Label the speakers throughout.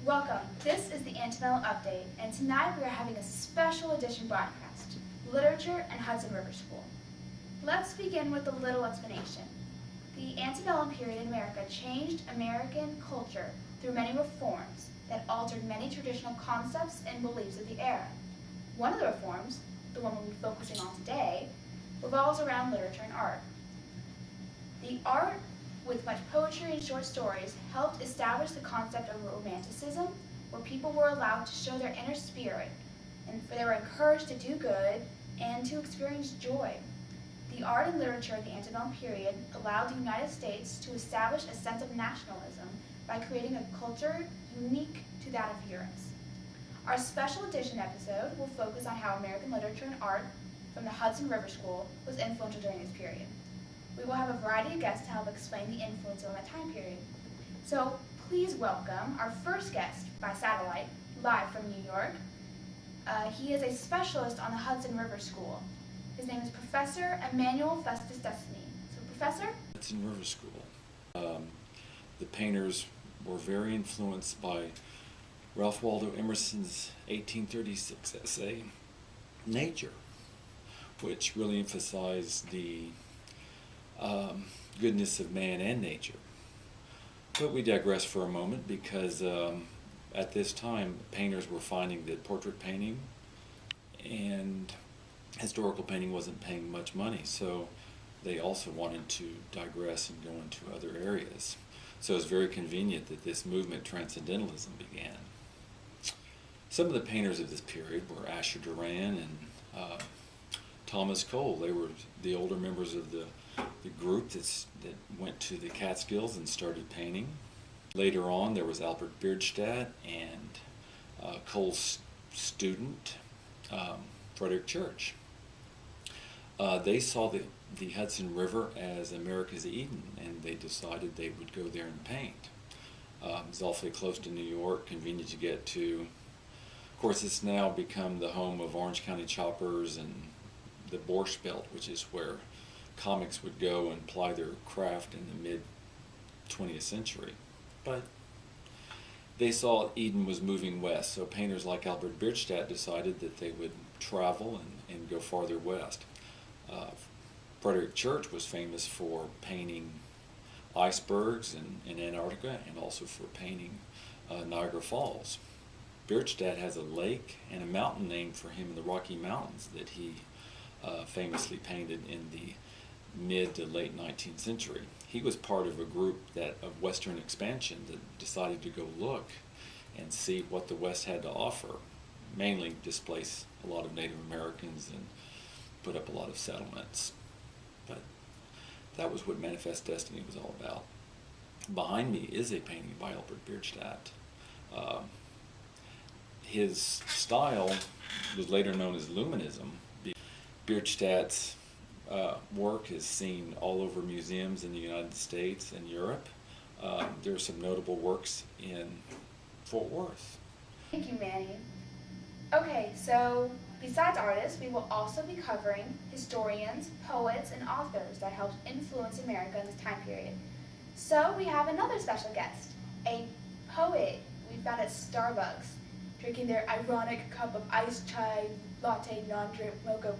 Speaker 1: Welcome. This is the Antebellum Update, and tonight we are having a special edition broadcast, Literature and Hudson River School. Let's begin with a little explanation. The antebellum period in America changed American culture through many reforms that altered many traditional concepts and beliefs of the era. One of the reforms, the one we'll be focusing on today, revolves around literature and art. The art, with much poetry and short stories, helped establish the concept of romanticism, where people were allowed to show their inner spirit, and they were encouraged to do good and to experience joy. The art and literature of the antebellum period allowed the United States to establish a sense of nationalism by creating a culture unique to that of Europe's. Our special edition episode will focus on how American literature and art from the Hudson River School was influential during this period. We will have a variety of guests to help explain the influence on that time period. So please welcome our first guest by satellite, live from New York. He is a specialist on the Hudson River School. His name is Professor Emmanuel Festus Destiny. So Professor?
Speaker 2: Hudson River School. The painters were very influenced by Ralph Waldo Emerson's 1836 essay, Nature, which really emphasized the goodness of man and nature. But we digress for a moment because at this time painters were finding that portrait painting and historical painting wasn't paying much money, so they also wanted to digress and go into other areas. So it's very convenient that this movement, Transcendentalism, began. Some of the painters of this period were Asher Duran and Thomas Cole. They were the older members of the group that went to the Catskills and started painting. Later on, there was Albert Bierstadt and Cole's student, Frederick Church. They saw the Hudson River as America's Eden, and they decided they would go there and paint. It's awfully close to New York, convenient to get to. Of course, it's now become the home of Orange County Choppers and the Borscht Belt, which is where comics would go and ply their craft in the mid-20th century. But they saw Eden was moving west, so painters like Albert Bierstadt decided that they would travel and go farther west. Frederick Church was famous for painting icebergs in Antarctica and also for painting Niagara Falls. Bierstadt has a lake and a mountain named for him in the Rocky Mountains that he famously painted in the mid to late 19th century. He was part of a group of Western expansion that decided to go look and see what the West had to offer, mainly displace a lot of Native Americans and put up a lot of settlements. But that was what Manifest Destiny was all about. Behind me is a painting by Albert Bierstadt. His style was later known as Luminism. Bierstadt's work is seen all over museums in the United States and Europe. There are some notable works in Fort Worth.
Speaker 1: Thank you, Manny. Okay, so besides artists, we will also be covering historians, poets, and authors that helped influence America in this time period. So we have another special guest, a poet we found at Starbucks, drinking their ironic cup of iced chai latte, non-drip, mocha,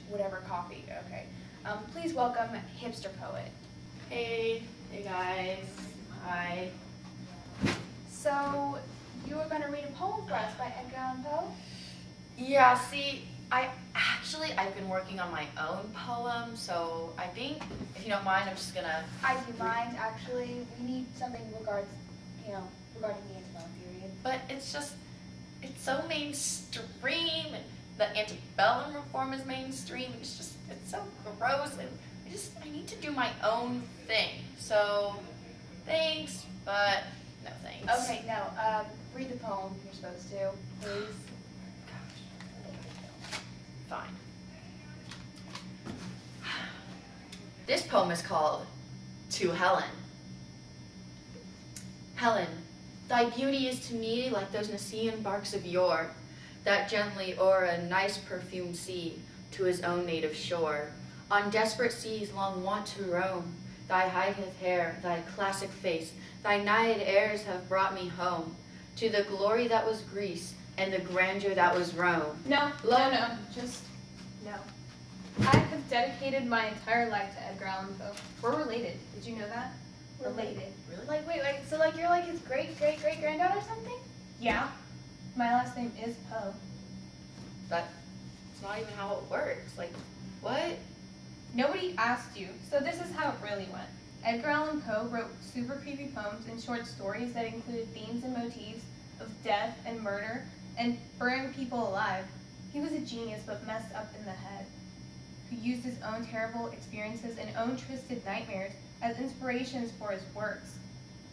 Speaker 1: whatever coffee. Okay. Please welcome Hipster Poet.
Speaker 3: Hey guys. Hi.
Speaker 1: So, you were going to read a poem for us by Edgar Allan Poe?
Speaker 3: Yeah, see, I've been working on my own poem, so I think, if you don't mind, I'm just gonna...
Speaker 1: I do mind, actually. We need something regarding the antebellum period.
Speaker 3: But it's so mainstream, and the antebellum reform is mainstream, it's so gross, and I need to do my own thing. So, thanks, but no thanks.
Speaker 1: Okay, no, read the poem you're supposed to, please.
Speaker 3: Fine. This poem is called To Helen. Helen, thy beauty is to me like those Nicean barks of yore, that gently o'er a nice perfumed sea to his own native shore. On desperate seas long wont to roam, thy hyacinth hair, thy classic face, thy naiad airs have brought me home. to the glory that was Greece and the grandeur that was Rome.
Speaker 4: No, just no. I have dedicated my entire life to Edgar Allan Poe. We're related. Did you know that? Related.
Speaker 3: Really?
Speaker 1: Like, wait, so like you're like his great-great-great-granddaughter or something?
Speaker 4: Yeah. My last name is Poe.
Speaker 3: That's not even how it works. Like, what?
Speaker 4: Nobody asked you, so this is how it really went. Edgar Allan Poe wrote super creepy poems and short stories that included themes and motifs of death and murder and burning people alive. He was a genius but messed up in the head, who used his own terrible experiences and own twisted nightmares as inspirations for his works,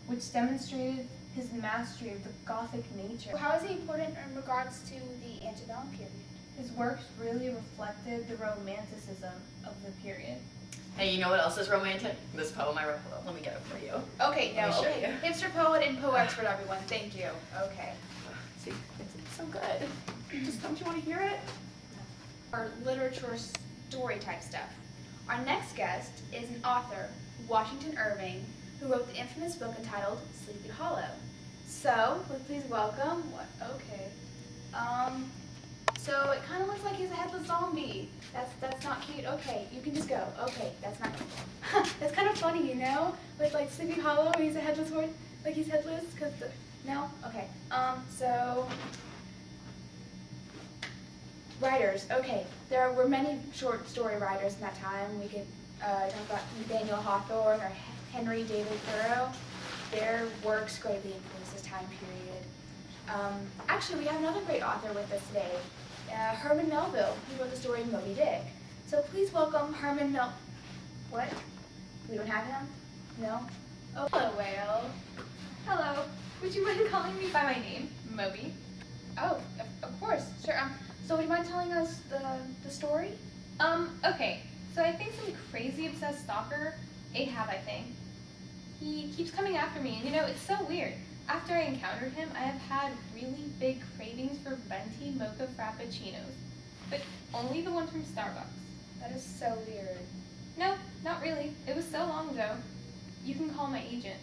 Speaker 4: which demonstrated his mastery of the Gothic nature.
Speaker 1: How is he important in regards to the antebellum period?
Speaker 4: His works really reflected the romanticism of the period.
Speaker 3: Hey, you know what else is romantic? This poem I wrote. Hold on, let me get it for you.
Speaker 1: Okay,
Speaker 3: Let me show
Speaker 1: okay.
Speaker 3: you.
Speaker 1: Hipster poet and Poe expert, everyone. Thank you. Okay.
Speaker 3: See, it's so good. Just don't you want to hear it?
Speaker 1: Our literature story type stuff. Our next guest is an author, Washington Irving, who wrote the infamous book entitled Sleepy Hollow. So, please welcome, so it kind of looks like he's a headless zombie. That's not cute. Okay, you can just go. Okay, that's not cute. That's kind of funny, you know? With like Sleepy Hollow, he's a headless horse, like he's headless, no? Okay, so, writers, okay. There were many short story writers in that time. We could talk about Nathaniel Hawthorne or Henry David Thoreau. Their works greatly influenced this time period. Actually, we have another great author with us today, Herman Melville, who wrote the story Moby Dick. So please welcome Herman What? We don't have him? No? Oh, hello, Whale.
Speaker 4: Hello. Would you mind calling me by my name, Moby?
Speaker 1: Oh, of course, sure. So would you mind telling us the story?
Speaker 4: Okay. So I think some crazy obsessed stalker, Ahab, I think. He keeps coming after me, and you know, it's so weird. After I encountered him, I have had really big cravings for venti mocha frappuccinos, but only the ones from Starbucks.
Speaker 1: That is so weird.
Speaker 4: No, not really. It was so long ago. You can call my agent,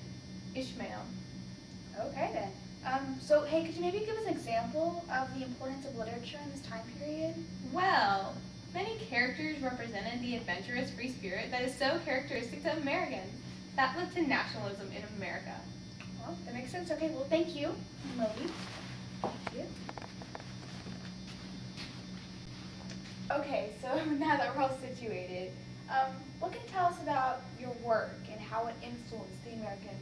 Speaker 4: Ishmael.
Speaker 1: Okay then. So hey, could you maybe give us an example of the importance of literature in this time period?
Speaker 4: Well, many characters represented the adventurous free spirit that is so characteristic to Americans. That led to nationalism in America.
Speaker 1: Well, that makes sense. Okay, well, thank you, Moby. Thank you. Okay, so now that we're all situated, what can you tell us about your work and how it influenced the American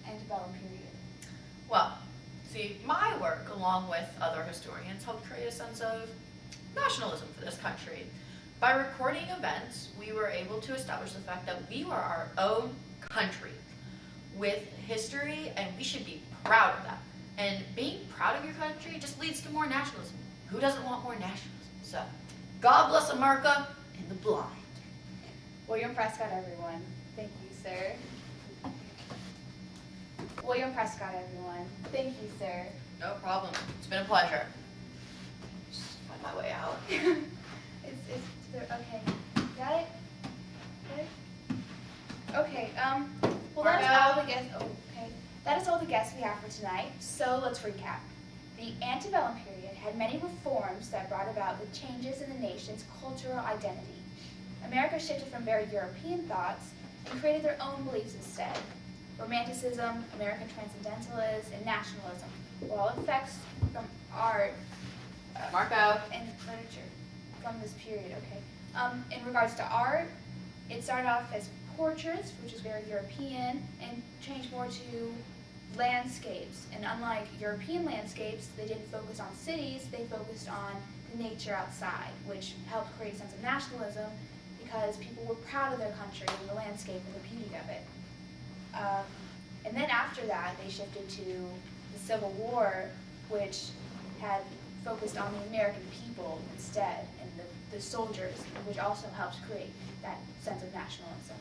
Speaker 1: antebellum period?
Speaker 3: Well, see, my work, along with other historians, helped create a sense of nationalism for this country. By recording events, we were able to establish the fact that we were our own country with history, and we should be proud of that. And being proud of your country just leads to more nationalism. Who doesn't want more nationalism? So, God bless America and the blind.
Speaker 1: William Prescott, everyone. Thank you, sir. William Prescott, everyone. Thank you, sir.
Speaker 3: No problem. It's been a pleasure. Just find my way out.
Speaker 1: Okay. Got it? Got it? Okay, well, that is all the guests. Okay. That is all the guests we have for tonight. So let's recap. The antebellum period had many reforms that brought about the changes in the nation's cultural identity. America shifted from very European thoughts and created their own beliefs instead. Romanticism, American transcendentalism, and nationalism were all effects from art
Speaker 3: Marco.
Speaker 1: and literature from this period. Okay. In regards to art, it started off as portraits, which is very European, and changed more to landscapes. And unlike European landscapes, they didn't focus on cities, they focused on the nature outside, which helped create a sense of nationalism because people were proud of their country and the landscape and the beauty of it. And then after that, they shifted to the Civil War, which had focused on the American people instead, and the soldiers, which also helped create that sense of nationalism.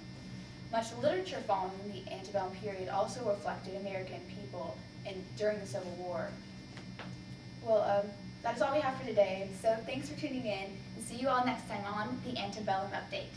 Speaker 1: Much literature following the antebellum period also reflected American people during the Civil War. Well, that is all we have for today, so thanks for tuning in, and see you all next time on the Antebellum Update.